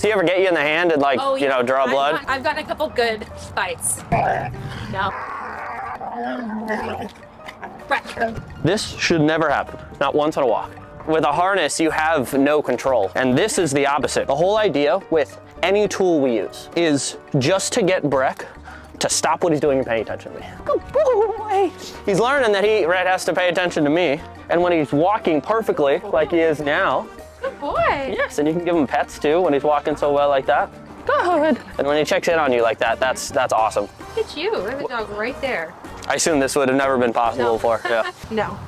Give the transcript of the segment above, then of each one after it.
Does he ever get you in the hand and, like, Oh, yeah. you know, draw blood? I've gotten a couple good bites. No. This should never happen, not once on a walk. With a harness, you have no control, and this is the opposite. The whole idea with any tool we use is just to get Breck to stop what he's doing and pay attention to me. Good boy. He's learning that he has to pay attention to me, and when he's walking perfectly, like he is now. Good boy. Yes, and you can give him pets too when he's walking so well like that. Good. And when he checks in on you like that, that's awesome. Look at you. There's a dog right there. I assume this would have never been possible before. Yeah. No,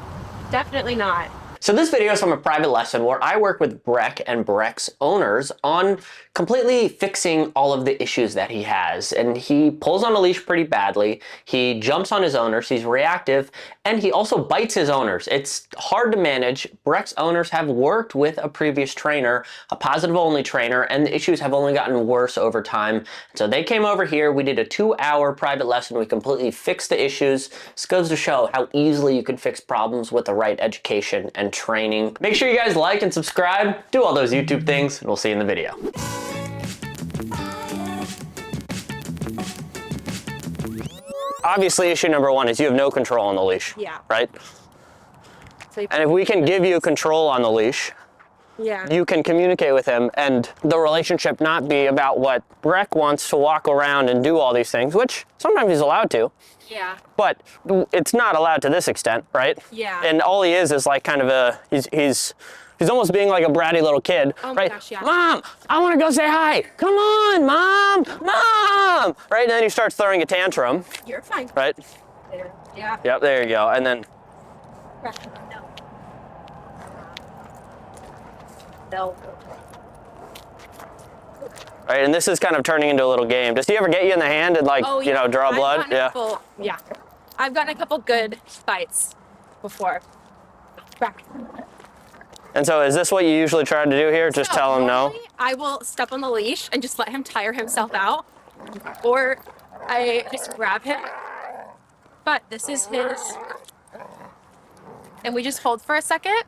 definitely not. So this video is from a private lesson where I work with Breck and Breck's owners on completely fixing all of the issues that he has. And he pulls on a leash pretty badly, he jumps on his owners, he's reactive, and he also bites his owners. It's hard to manage. Breck's owners have worked with a previous trainer, a positive only trainer, and the issues have only gotten worse over time. So they came over here, we did a 2-hour private lesson, we completely fixed the issues. This goes to show how easily you can fix problems with the right education and training. Make sure you guys like and subscribe, do all those YouTube things, and we'll see you in the video. Obviously, issue number one is you have no control on the leash. Yeah. Right? So And if we can give you control on the leash, yeah. you can communicate with him and the relationship not be about what Breck wants to walk around and do all these things, which sometimes he's allowed to. Yeah. But it's not allowed to this extent, right? Yeah. And all he is like kind of a, he's almost being like a bratty little kid, Oh my right? gosh, yeah. Mom, I want to go say hi. Come on, Mom, Mom. Right, and then he starts throwing a tantrum, You're fine. right? There. Yeah. Yep, there you go. And then, No. right, and this is kind of turning into a little game. Does he ever get you in the hand and, like, Oh, you know, draw blood? Yeah. Yeah. I've gotten a couple good bites before. And so is this what you usually try to do here? Just So, tell him no? normally I will step on the leash and just let him tire himself out, or I just grab him. But this is his, and we just hold for a second.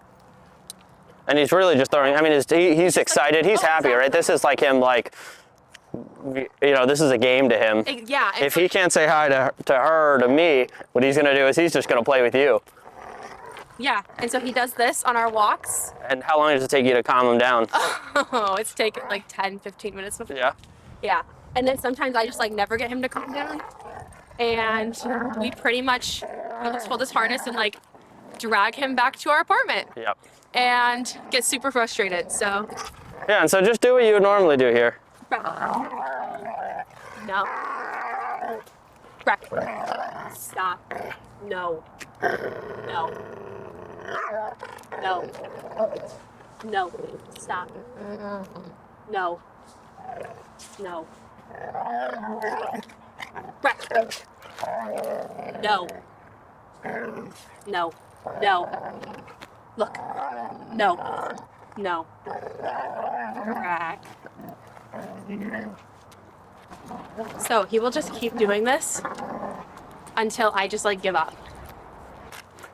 And he's really just throwing, I mean, he's excited, he's happy, right? This is like him, like, you know, this is a game to him. Yeah. If he can't say hi to her or to me, what he's gonna do is he's just gonna play with you. Yeah, and so he does this on our walks. And how long does it take you to calm him down? Oh, it's taken like 10, 15 minutes before. Yeah. Yeah. And then sometimes I just like never get him to calm down. And we pretty much just hold his harness and like drag him back to our apartment. Yep. And get super frustrated. So Yeah, and so just do what you would normally do here. no. Stop. No. No. No. No. Stop. No. No. No. No. No. Look. No. No. So he will just keep doing this until I just like give up.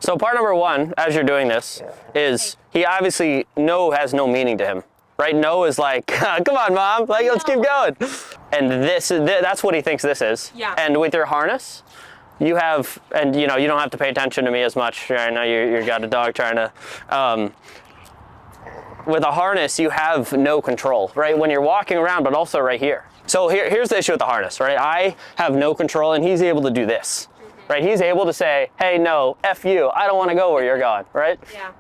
So part number one, as you're doing this, is he obviously, no has no meaning to him, right? No is like, come on, Mom, like, let's keep going. And that's what he thinks this is. Yeah. And with your harness, you have, and you know, you don't have to pay attention to me as much. I know you got a dog trying to, with a harness, you have no control, right? When you're walking around, but also right here. So here's the issue with the harness, right? I have no control and he's able to do this, right? He's able to say, hey, no, F you, I don't want to go where you're going, right? Yeah.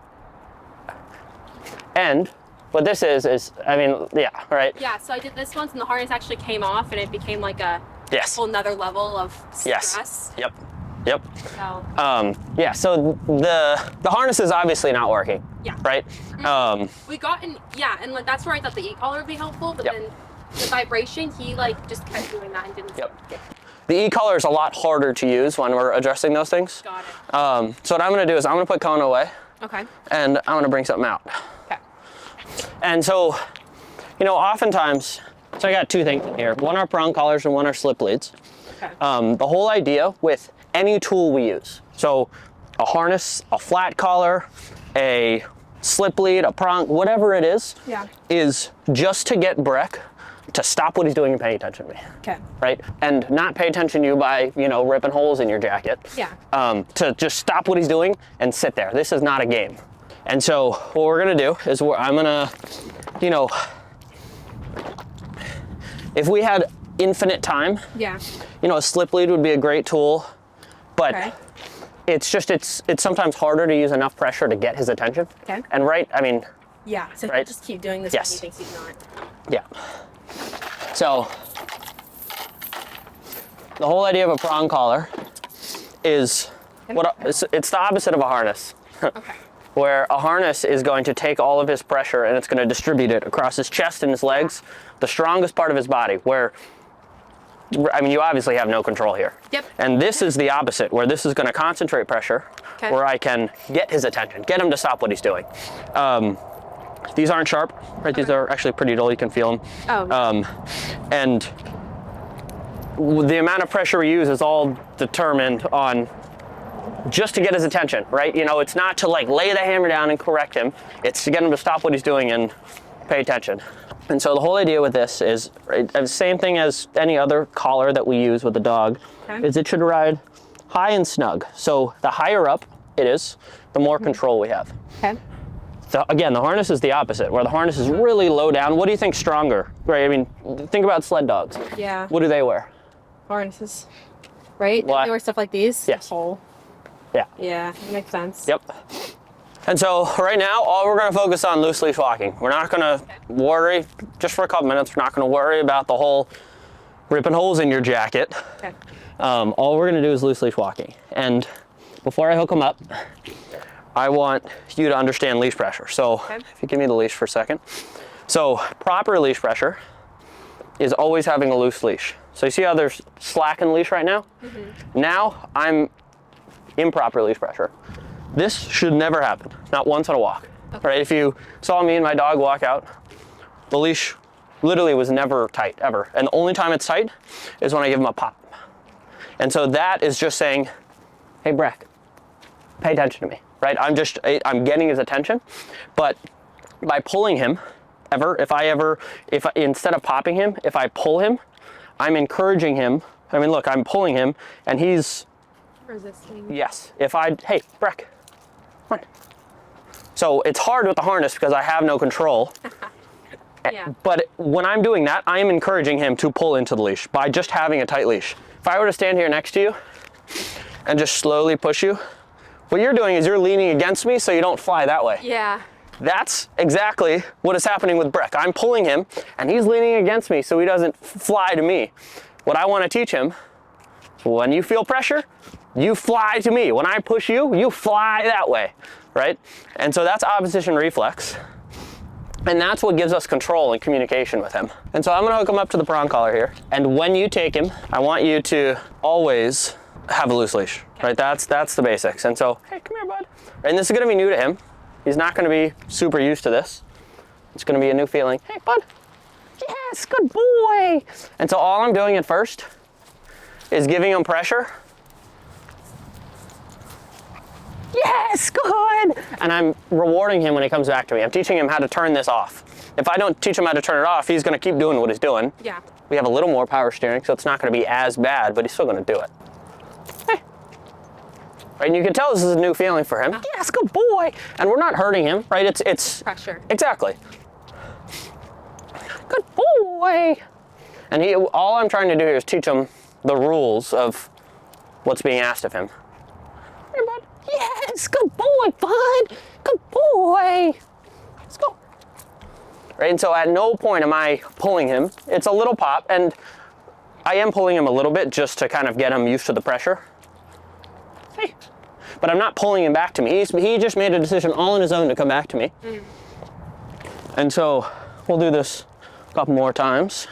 And what this is, I mean, yeah, right? Yeah, so I did this once and the harness actually came off and it became like a Yes. whole nother level of stress. Yes. Yep. Yep. So, yeah, so the harness is obviously not working. Yeah. Right? we got in, yeah, and like, that's where I thought the e-collar would be helpful, but Yep. then the vibration, he like just kept doing that and didn't Yep. stop. The e-collar is a lot harder to use when we're addressing those things. Got it. So what I'm gonna do is I'm gonna put Kona away Okay. and I'm gonna bring something out. Okay. And so, you know, oftentimes, so I got two things in here. One are prong collars and one are slip leads. Okay. The whole idea with any tool we use, so a harness, a flat collar, a slip lead, a prong, whatever it is Yeah. just to get Breck to stop what he's doing and pay attention to me. Okay. Right? And not pay attention to you by, you know, ripping holes in your jacket. Yeah. To just stop what he's doing and sit there. This is not a game. And so what we're gonna do is I'm gonna, you know, if we had infinite time, Yeah. you know, a slip lead would be a great tool, but Okay. it's just, it's sometimes harder to use enough pressure to get his attention. Okay. And I mean, Yeah. So Right. just keep doing this Yes. when he thinks he's not. yeah. So the whole idea of a prong collar is it's the opposite of a harness. Okay. Where a harness is going to take all of his pressure and it's going to distribute it across his chest and his legs, the strongest part of his body, where, I mean, you obviously have no control here. Yep. And this is the opposite, where this is going to concentrate pressure, Okay. where I can get his attention, get him to stop what he's doing. These aren't sharp, right? These are actually pretty dull, you can feel them. Oh. And the amount of pressure we use is all determined on just to get his attention, right? You know, it's not to like lay the hammer down and correct him. It's to get him to stop what he's doing and pay attention. And so the whole idea with this is the same thing as any other collar that we use with the dog, Okay. is it should ride high and snug. So the higher up it is, the more control we have. Okay. Again, the harness is the opposite, where the harness is really low down. What do you think's stronger, right? I mean, think about sled dogs. Yeah. What do they wear? Harnesses. Right? Why? They wear stuff like these. Yes. Whole. Yeah. Yeah. Makes sense. Yep. And so right now, all we're going to focus on loose leash walking. We're not going to worry, just for a couple minutes, we're not going to worry about the whole ripping holes in your jacket. Okay. All we're going to do is loose leash walking. And before I hook them up, I want you to understand leash pressure. So Okay. if you give me the leash for a second. So proper leash pressure is always having a loose leash. So you see how there's slack in the leash right now? Mm-hmm. Now I'm improper leash pressure. This should never happen, not once on a walk. Okay. Right? If you saw me and my dog walk out, the leash literally was never tight, ever. And the only time it's tight is when I give him a pop. And so that is just saying, hey, Breck, pay attention to me, right? I'm getting his attention, but by pulling him, if instead of popping him, if I pull him, I'm encouraging him. I mean, look, I'm pulling him and he's Resisting. yes. Hey, Breck, come on. So it's hard with the harness because I have no control. Yeah. But when I'm doing that, I am encouraging him to pull into the leash by just having a tight leash. If I were to stand here next to you and just slowly push you, what you're doing is you're leaning against me so you don't fly that way. Yeah. That's exactly what is happening with Breck. I'm pulling him and he's leaning against me so he doesn't fly to me. What I want to teach him, when you feel pressure, you fly to me. When I push you, you fly that way, right? And so that's opposition reflex. And that's what gives us control and communication with him. And so I'm gonna hook him up to the prong collar here. And when you take him, I want you to always have a loose leash, right? That's the basics. And so, hey, come here, bud. And this is gonna be new to him. He's not gonna be super used to this. It's gonna be a new feeling. Hey, bud. Yes, good boy. And so all I'm doing at first is giving him pressure. Yes, good. And I'm rewarding him when he comes back to me. I'm teaching him how to turn this off. If I don't teach him how to turn it off, he's gonna keep doing what he's doing. Yeah. We have a little more power steering, so it's not gonna be as bad, but he's still gonna do it. Hey. Right, and you can tell this is a new feeling for him. Yes, good boy. And we're not hurting him, right? It's Pressure. Exactly. Good boy. And all I'm trying to do here is teach him the rules of what's being asked of him. Here, bud. Yes, good boy, bud. Good boy. Let's go. Right, and so at no point am I pulling him. It's a little pop, and I am pulling him a little bit just to kind of get him used to the pressure. Hey. But I'm not pulling him back to me. He just made a decision all on his own to come back to me. Mm. And so we'll do this a couple more times.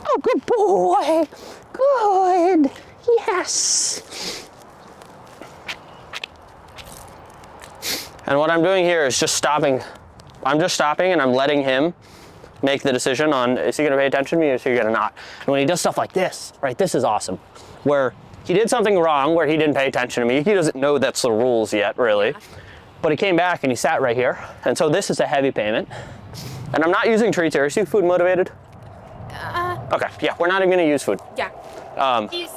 Oh, good boy. Good. Yes. And what I'm doing here is just stopping. I'm just stopping and I'm letting him make the decision on, is he gonna pay attention to me or is he gonna not? And when he does stuff like this, right, this is awesome. Where he did something wrong, where he didn't pay attention to me. He doesn't know that's the rules yet, really. but he came back and he sat right here. And so this is a heavy payment. And I'm not using treats here. Is he food motivated? Okay, yeah, we're not even gonna use food. Yeah. He's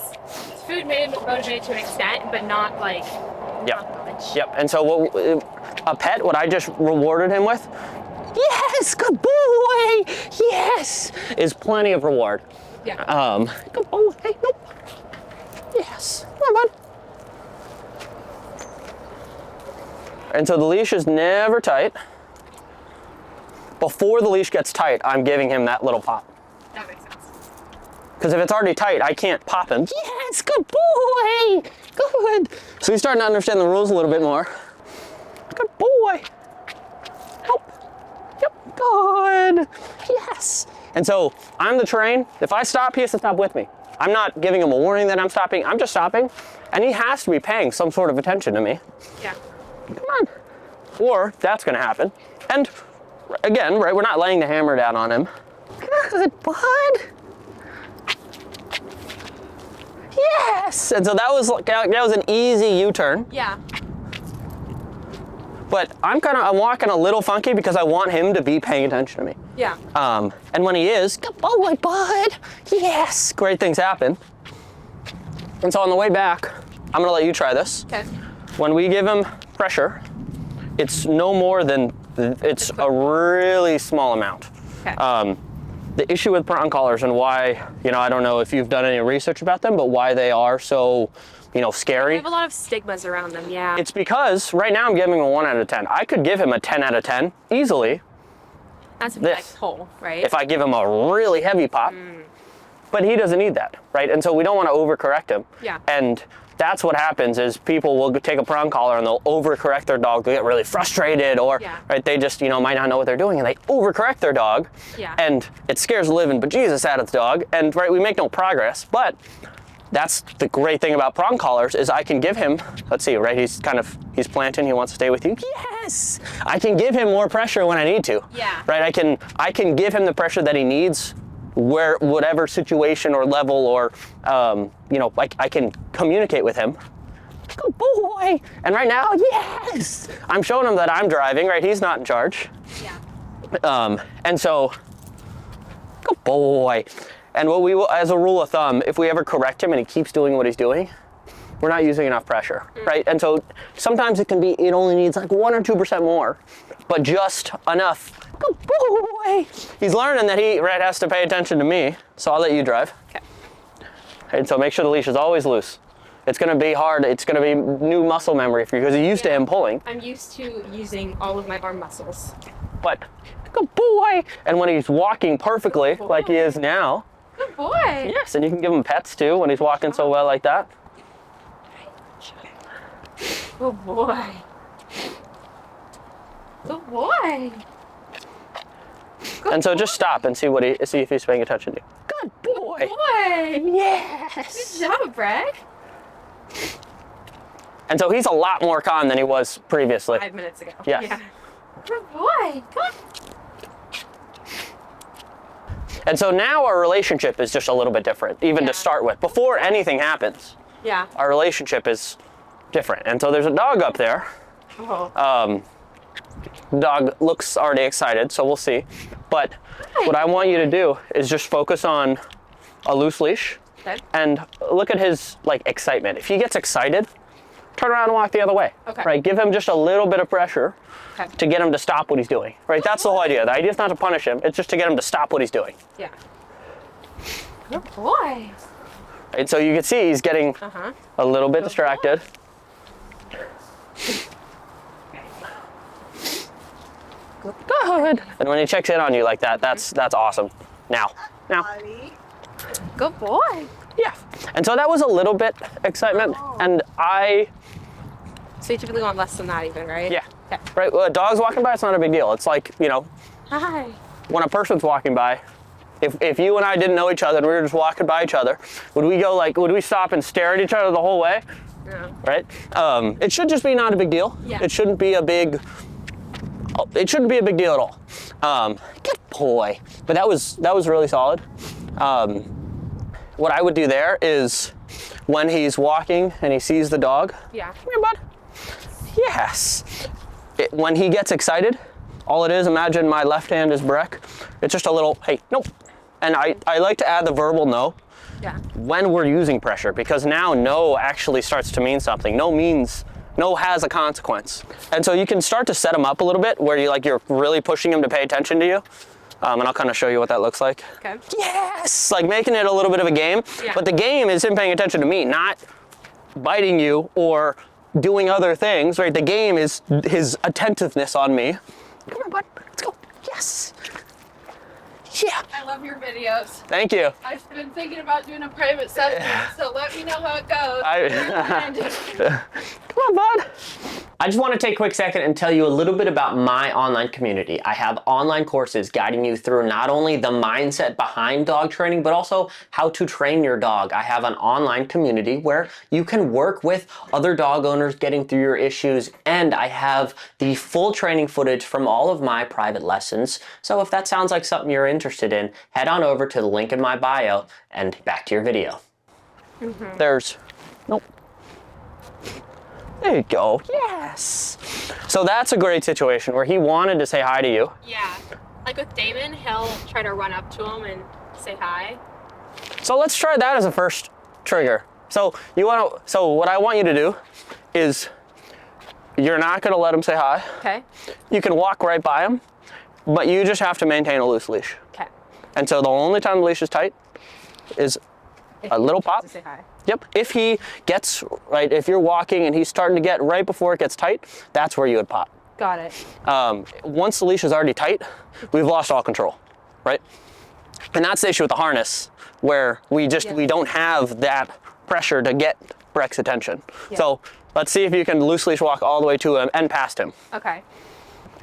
food motivated to an extent, but not like much. Yep, and so a pet, what I just rewarded him with, yes, good boy, yes, is plenty of reward. Yeah. Good boy, nope. Yes, come on, bud. And so the leash is never tight. Before the leash gets tight, I'm giving him that little pop. That makes sense. Because if it's already tight, I can't pop him. Yes, good boy, good. So he's starting to understand the rules a little bit more. Good boy. Help. Yep, good. Yes. And so I'm the train. If I stop, he has to stop with me. I'm not giving him a warning that I'm stopping. I'm just stopping. And he has to be paying some sort of attention to me. Yeah. Come on. Or that's going to happen. And again, right, we're not laying the hammer down on him. Good, bud. Yes. And so that was an easy U-turn. Yeah. But I'm walking a little funky because I want him to be paying attention to me. Yeah. And when he is, good boy, bud. Yes. Great things happen. And so on the way back, I'm gonna let you try this. Okay. When we give him pressure, it's no more than, it's a really small amount. Okay. The issue with prong collars and why, I don't know if you've done any research about them, but why they are so, scary. We have a lot of stigmas around them, yeah. It's because right now I'm giving him a 1 out of 10. I could give him a 10 out of 10 easily. That's a big pull, right? If I give him a really heavy pop, but he doesn't need that, right? And so we don't want to overcorrect him. Yeah. And that's what happens is people will take a prong collar and they'll overcorrect their dog. They'll get really frustrated or, right, they just, might not know what they're doing and they overcorrect their dog. Yeah. And it scares the living bejesus out of the dog. And, right, we make no progress. But that's the great thing about prong collars is I can give him, let's see, right, he's planting, he wants to stay with you. Yes! I can give him more pressure when I need to. Yeah. Right, I can give him the pressure that he needs whatever situation or level or, I can communicate with him. Good boy! And right now, yes! I'm showing him that I'm driving, right? He's not in charge. Yeah. And so, good boy. And what we will, as a rule of thumb, if we ever correct him and he keeps doing what he's doing, we're not using enough pressure, right? And so sometimes it only needs like 1 or 2% more, but just enough. Good boy. He's learning that he has to pay attention to me, so I'll let you drive. Okay. And so make sure the leash is always loose. It's gonna be hard, it's gonna be new muscle memory for you because you're used to him pulling. I'm used to using all of my arm muscles. But, good boy. And when he's walking perfectly, like he is now. Good boy. Yes, and you can give him pets too when he's walking so well like that. Good boy. Good boy. And so just stop and see if he's paying attention to you. Good boy. Good boy. Yes. Good job, Brad. And so he's a lot more calm than he was previously. 5 minutes ago. Yes. Yeah. Good boy. Come on. And so now our relationship is just a little bit different, even to start with. Before anything happens, Yeah. our relationship is different. And so there's a dog up there. Oh. Dog looks already excited, so we'll see. But what I want you to do is just focus on a loose leash Okay. and look at his excitement. If he gets excited, turn around and walk the other way. Okay. Right? Give him just a little bit of pressure Okay. to get him to stop what he's doing. Right? That's the whole idea. The idea is not to punish him. It's just to get him to stop what he's doing. Yeah. Good boy. Right? So you can see he's getting a little bit distracted. Good. And when he checks in on you like that, that's awesome. Now. Good boy. Yeah. And so that was a little bit excitement. And So you typically want less than that even, right? yeah. Okay. Right. Well, dogs walking by, it's not a big deal. It's like, Hi. when a person's walking by, if you and I didn't know each other and we were just walking by each other, would we stop and stare at each other the whole way? No. Right? It should just be not a big deal. Yeah. It shouldn't be a big deal at all. Good boy. But that was really solid. What I would do there is when he's walking and he sees the dog, Yeah. come here, bud. Yes. when he gets excited, all it is, imagine my left hand is Breck. It's just a little, hey, nope. And I like to add the verbal no when we're using pressure, because now no actually starts to mean something. No has a consequence. And so you can start to set him up a little bit where you're really pushing him to pay attention to you. And I'll kind of show you what that looks like. Okay. Yes! Like making it a little bit of a game. Yeah. But the game is him paying attention to me, not biting you or doing other things, right? The game is his attentiveness on me. Come on, bud. Let's go. Yes! Yeah. I love your videos. Thank you. I've been thinking about doing a private session, so let me know how it goes. Come on, bud. I just want to take a quick second and tell you a little bit about my online community. I have online courses guiding you through not only the mindset behind dog training, but also how to train your dog. I have an online community where you can work with other dog owners getting through your issues, and I have the full training footage from all of my private lessons. So if that sounds like something you're interested in, head on over to the link in my bio and back to your video. Nope. There you go. Yes. So that's a great situation where he wanted to say hi to you. Yeah. Like with Damon, he'll try to run up to him and say hi. So let's try that as a first trigger. So what I want you to do is you're not going to let him say hi. Okay. You can walk right by him, but you just have to maintain a loose leash. Okay. And so the only time the leash is tight is a little pop. To say hi. Yep. If he gets, if you're walking and he's starting to get right before it gets tight, that's where you would pop. Got it. Once the leash is already tight, we've lost all control, right? And that's the issue with the harness, where we don't have that pressure to get Breck's attention. Yeah. So let's see if you can loose leash walk all the way to him and past him. Okay.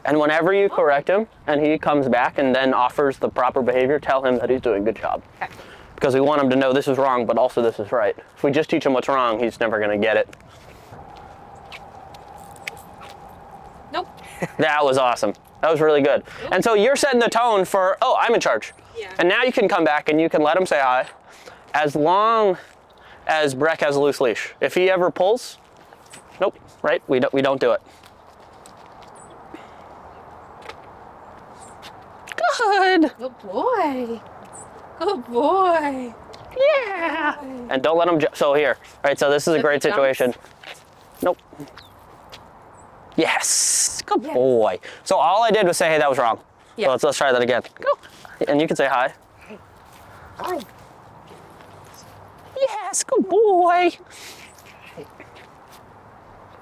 And whenever you correct him and he comes back and then offers the proper behavior, tell him that he's doing a good job. Okay. Because we want him to know this is wrong, but also this is right. If we just teach him what's wrong, he's never going to get it. Nope. That was awesome. That was really good. And so you're setting the tone for, oh, I'm in charge. Yeah. And now you can come back and you can let him say hi as long as Breck has a loose leash. If he ever pulls, nope, right? We don't do it. Good. Good boy. Good boy. Yeah. And don't let him so here. All right, so this is a great situation. Nope. Yes. Good boy. So all I did was say, hey, that was wrong. Yeah. So let's try that again. Go. And you can say hi. Hi. Yes, good boy.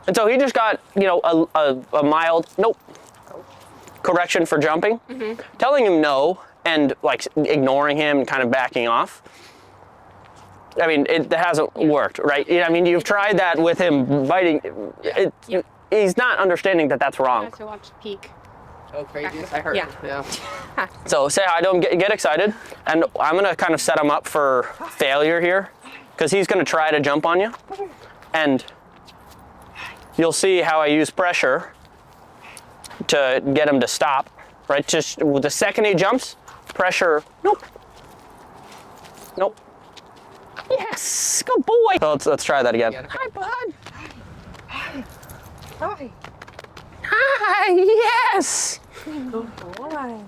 And so he just got, a mild, correction for jumping. Telling him no and ignoring him and kind of backing off. I mean, it hasn't worked, right? I mean, you've tried that with him biting. He's not understanding that that's wrong. I have to watch Peek. Oh, crazy. I heard. Yeah. So say hi to him, get excited. And I'm gonna kind of set him up for failure here, because he's gonna try to jump on you. And you'll see how I use pressure to get him to stop, right? Just the second he jumps, pressure, nope. Yes, good boy. So let's try that again. Hi, bud. Hi. Hi, yes. Good boy.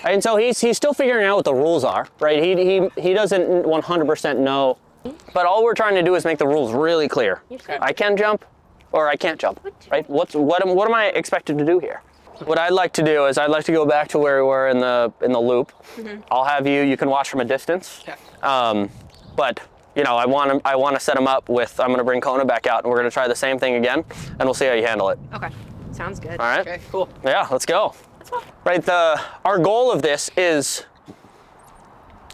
And so he's still figuring out what the rules are, right? He doesn't 100% know, but all we're trying to do is make the rules really clear. I can jump, or I can't jump, right? What am I expected to do here? What I'd like to do is I'd like to go back to where we were in the loop. I'll have you can watch from a distance. But I want to set him up with, I'm going to bring Kona back out and we're going to try the same thing again and we'll see how you handle it. Okay. Sounds good. All right? Okay, cool. Yeah, let's go. Right, our goal of this is,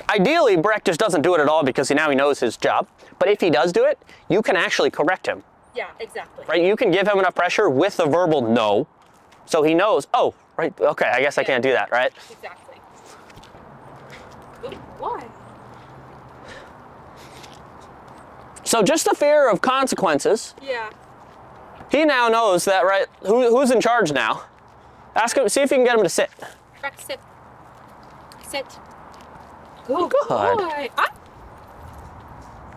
ideally Breck just doesn't do it at all because now he knows his job. But if he does do it, you can actually correct him. Yeah, exactly. Right, you can give him enough pressure with the verbal no, so he knows, oh, right, okay, I guess I can't do that, right? Exactly. Why? So just the fear of consequences. Yeah. He now knows that, right? Who's in charge now? Ask him, see if you can get him to sit. Breck, sit. Sit. Good. Boy. Ah.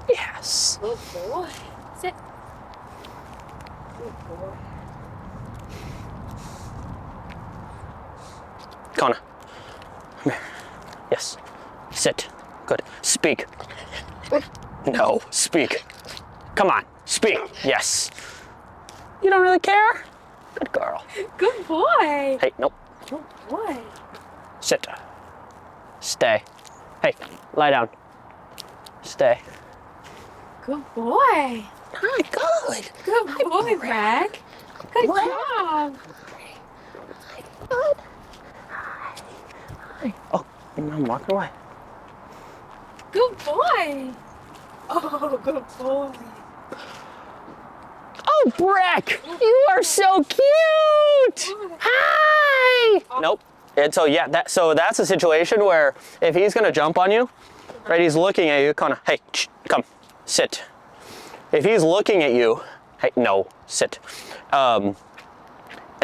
Yes. Good boy. Sit. Good boy. Kona. Come here. Yes. Sit. Good. Speak. No. Speak. Come on. Speak. Yes. You don't really care? Good girl. Good boy. Hey, nope. Good boy. Sit. Stay. Hey, lie down. Stay. Good boy. Hi, good. Good boy, Brad. Good job. Good. Hi. Oh, I'm walking away. Good boy. Oh, good boy. Oh, Breck, you are so cute. Hi. Nope. And so yeah, that's a situation where if he's gonna jump on you, right? He's looking at you, kind of. Hey, come, sit. If he's looking at you, hey, no, sit. And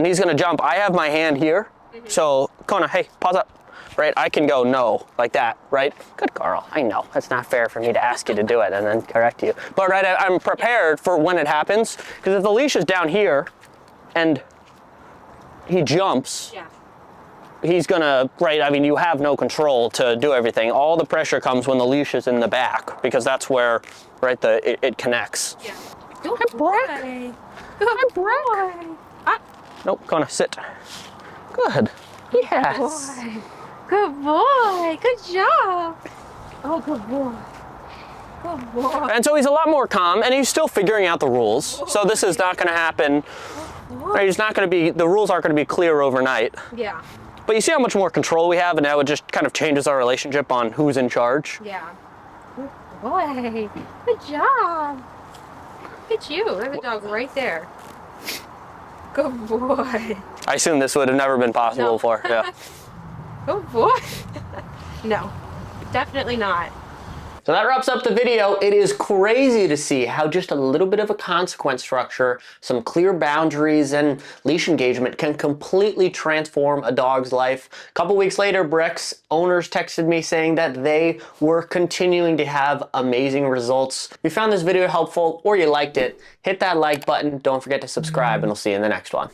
he's gonna jump. I have my hand here, so Kona, hey, pause up. Right, I can go no, like that, right? Good girl, I know. It's not fair for me to ask you to do it and then correct you. But right, I'm prepared for when it happens, because if the leash is down here and he jumps, he's gonna, right, I mean, you have no control to do everything. All the pressure comes when the leash is in the back, because that's where, right, it connects. Yeah. Good boy. Good boy. Nope, Kona, sit. Good. Yes. Boy. Good boy. Good job. Oh, good boy. Good boy. And so he's a lot more calm, and he's still figuring out the rules. So this is not going to happen. Right, he's not going to be, the rules aren't going to be clear overnight. Yeah. But you see how much more control we have, and now it just kind of changes our relationship on who's in charge. Yeah. Good boy. Good job. Look at you. There's a dog right there. Good boy. I assume this would have never been possible No. before. Yeah. Good boy. No, definitely not. So that wraps up the video. It is crazy to see how just a little bit of a consequence structure, some clear boundaries, and leash engagement can completely transform a dog's life. A couple weeks later, Breck's owners texted me saying that they were continuing to have amazing results. If you found this video helpful or you liked it, hit that like button. Don't forget to subscribe, and I'll see you in the next one.